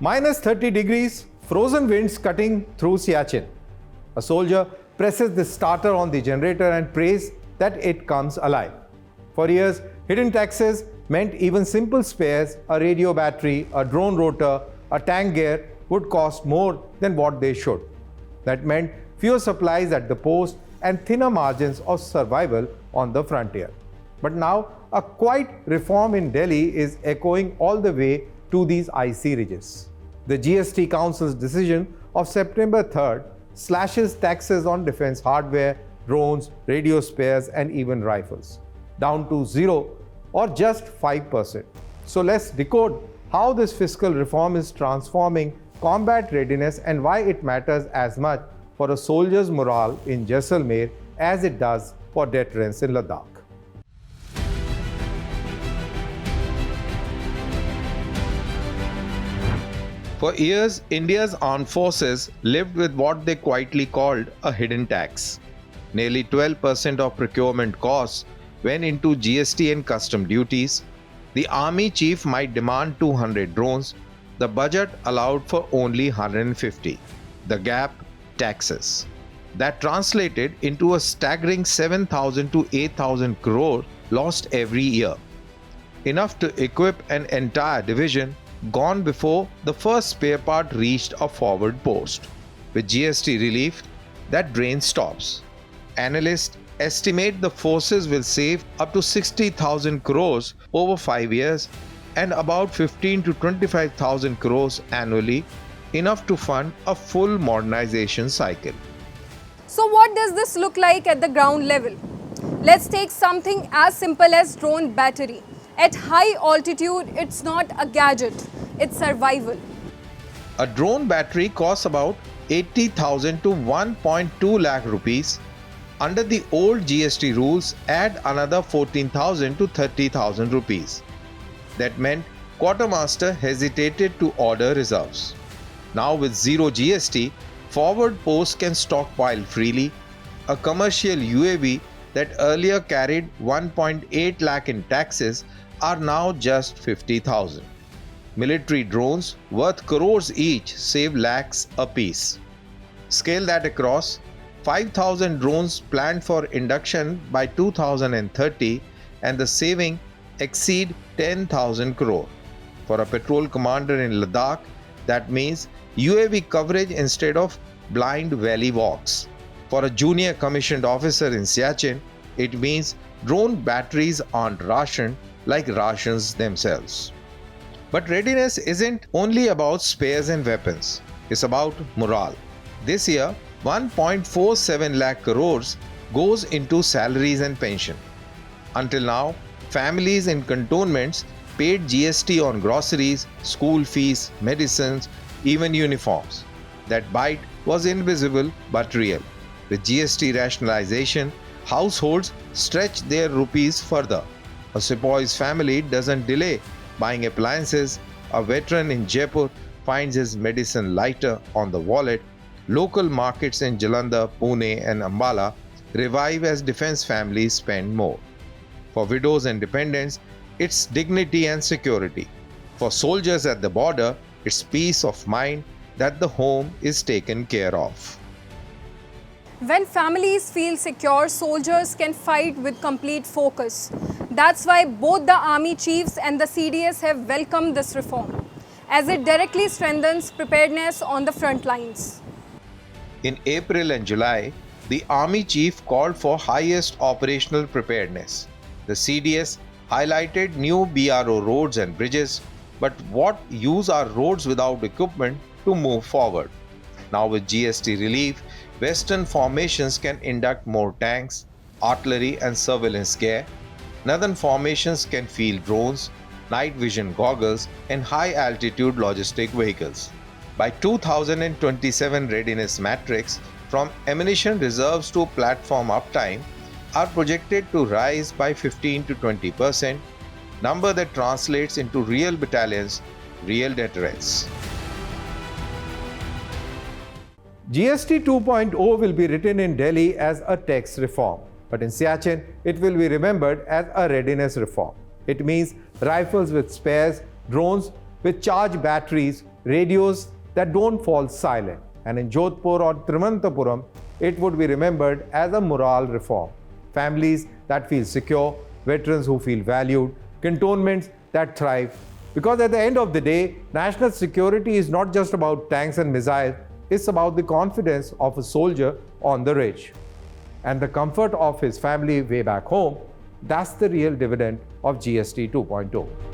Minus 30 degrees, frozen winds cutting through Siachen. A soldier presses the starter on the generator and prays that it comes alive. For years, hidden taxes meant even simple spares, a radio battery, a drone rotor, a tank gear would cost more than what they should. That meant fewer supplies at the post and thinner margins of survival on the frontier. But now, a quiet reform in Delhi is echoing all the way to these icy ridges. The GST Council's decision of September 3rd slashes taxes on defense hardware, drones, radio spares, and even rifles, down to 0 or just 5%. So let's decode how this fiscal reform is transforming combat readiness and why it matters as much for a soldier's morale in Jaisalmer as it does for deterrence in Ladakh. For years, India's armed forces lived with what they quietly called a hidden tax. Nearly 12% of procurement costs went into GST and custom duties. The army chief might demand 200 drones. The budget allowed for only 150. The gap, taxes. That translated into a staggering 7,000 to 8,000 crore lost every year. Enough to equip an entire division, gone before the first spare part reached a forward post. With GST relief, that drain stops. Analysts estimate the forces will save up to 60,000 crores over 5 years and about 15 to 25,000 crores annually, enough to fund a full modernization cycle. So what does this look like at the ground level? Let's take something as simple as drone battery. At high altitude, it's not a gadget, it's survival. A drone battery costs about 80,000 to 1.2 lakh rupees. Under the old GST rules, add another 14,000 to 30,000 rupees. That meant quartermaster hesitated to order reserves. Now with zero GST, forward posts can stockpile freely. A commercial UAV that earlier carried 1.8 lakh in taxes are now just 50,000. Military drones worth crores each save lakhs apiece. Scale that across, 5,000 drones planned for induction by 2030 and the saving exceed 10,000 crore. For a patrol commander in Ladakh, that means UAV coverage instead of blind valley walks. For a junior commissioned officer in Siachen, it means drone batteries aren't rationed like rations themselves. But readiness isn't only about spares and weapons, it's about morale. This year, 1.47 lakh crores goes into salaries and pension. Until now, families in cantonments paid GST on groceries, school fees, medicines, even uniforms. That bite was invisible but real. With GST rationalization, households stretch their rupees further. A sepoy's family doesn't delay buying appliances. A veteran in Jaipur finds his medicine lighter on the wallet. Local markets in Jalandhar, Pune and Ambala revive as defense families spend more. For widows and dependents, it's dignity and security. For soldiers at the border, it's peace of mind that the home is taken care of. When families feel secure, soldiers can fight with complete focus. That's why both the army chiefs and the CDS have welcomed this reform, as it directly strengthens preparedness on the front lines. In April and July, the army chief called for highest operational preparedness. The CDS highlighted new BRO roads and bridges, but what use are roads without equipment to move forward? Now with GST relief, Western formations can induct more tanks, artillery and surveillance gear. Northern formations can field drones, night vision goggles and high-altitude logistic vehicles. By 2027 readiness matrix, from ammunition reserves to platform uptime, are projected to rise by 15 to 20%, number that translates into real battalions, real deterrence. GST 2.0 will be written in Delhi as a tax reform, but in Siachen, it will be remembered as a readiness reform. It means rifles with spares, drones with charged batteries, radios that don't fall silent. And in Jodhpur or Trivandrum, it would be remembered as a morale reform. Families that feel secure, veterans who feel valued, cantonments that thrive. Because at the end of the day, national security is not just about tanks and missiles, it's about the confidence of a soldier on the ridge. And the comfort of his family way back home, that's the real dividend of GST 2.0.